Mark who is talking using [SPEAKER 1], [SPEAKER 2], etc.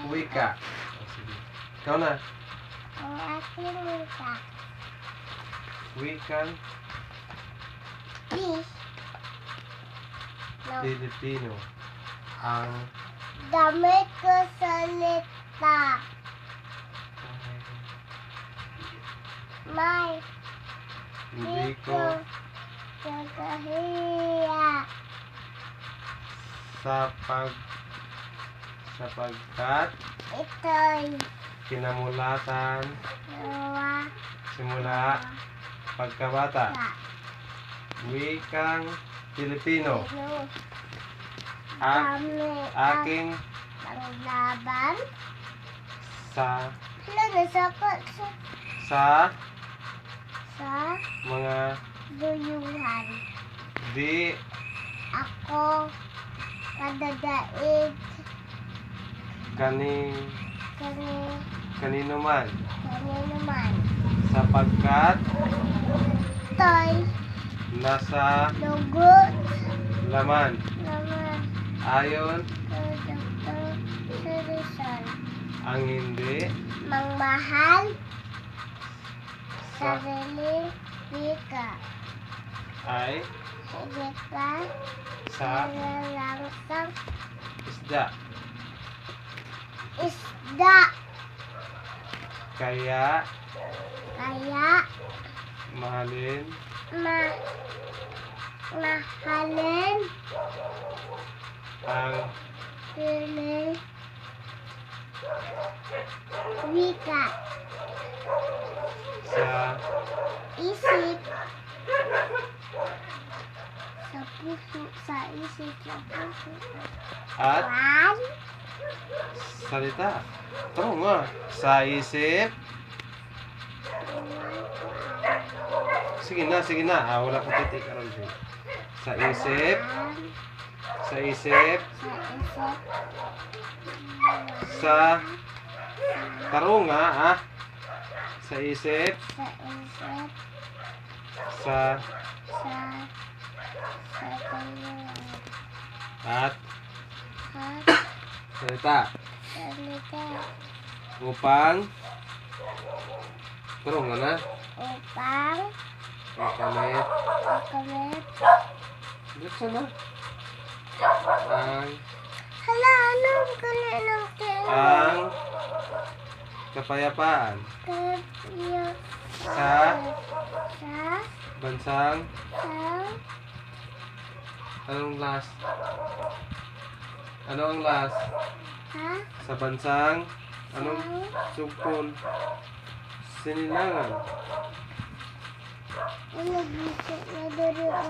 [SPEAKER 1] Wika. Sige. Ikaw na.
[SPEAKER 2] Ang aking wika.
[SPEAKER 1] Wikang
[SPEAKER 2] Fish. No.
[SPEAKER 1] Pilipino. Ang
[SPEAKER 2] Gamit ko salita. May
[SPEAKER 1] hindi ko
[SPEAKER 2] kakahiya.
[SPEAKER 1] sapagkat
[SPEAKER 2] Ito'y
[SPEAKER 1] kinamulatan
[SPEAKER 2] nawa
[SPEAKER 1] simula pagkabata. Wikang Pilipino.
[SPEAKER 2] Gamit
[SPEAKER 1] Aking
[SPEAKER 2] panglaban.
[SPEAKER 1] sa
[SPEAKER 2] Hala, nasakot
[SPEAKER 1] sa
[SPEAKER 2] sa
[SPEAKER 1] mga
[SPEAKER 2] duyuhan.
[SPEAKER 1] di
[SPEAKER 2] Ako kadadaig
[SPEAKER 1] kani kanino man
[SPEAKER 2] naman.
[SPEAKER 1] sapagkat
[SPEAKER 2] Ito'y
[SPEAKER 1] nasa
[SPEAKER 2] dugot
[SPEAKER 1] laman
[SPEAKER 2] naman
[SPEAKER 1] ayon
[SPEAKER 2] kay Dr. Serison.
[SPEAKER 1] ang hindi
[SPEAKER 2] Mangmahal sariling wika.
[SPEAKER 1] ay
[SPEAKER 2] Higit pa
[SPEAKER 1] sa
[SPEAKER 2] nalalangsang
[SPEAKER 1] isda
[SPEAKER 2] isda.
[SPEAKER 1] kaya
[SPEAKER 2] Kaya
[SPEAKER 1] mahalin
[SPEAKER 2] mahalin
[SPEAKER 1] ang
[SPEAKER 2] sariling wika.
[SPEAKER 1] sa
[SPEAKER 2] Isip sa puso, sa isip, sa puso.
[SPEAKER 1] at
[SPEAKER 2] One,
[SPEAKER 1] salita. Tama nga. Sa isip. Sige na. Wala ko titik. Sa isip. Sa isip. Sa tarong nga. Sa isip. Sa at salita. Upang tarong nga na.
[SPEAKER 2] upang
[SPEAKER 1] Makamit.
[SPEAKER 2] makamit.
[SPEAKER 1] Dito na. Ang
[SPEAKER 2] Hala, anong kulit ng kaya?
[SPEAKER 1] ang kapayapaan
[SPEAKER 2] Kaya
[SPEAKER 1] sa bansang anong last? Ano ang last? Sa bansang anong sugpon? Sinilangan.
[SPEAKER 2] Ano, bisip na dito.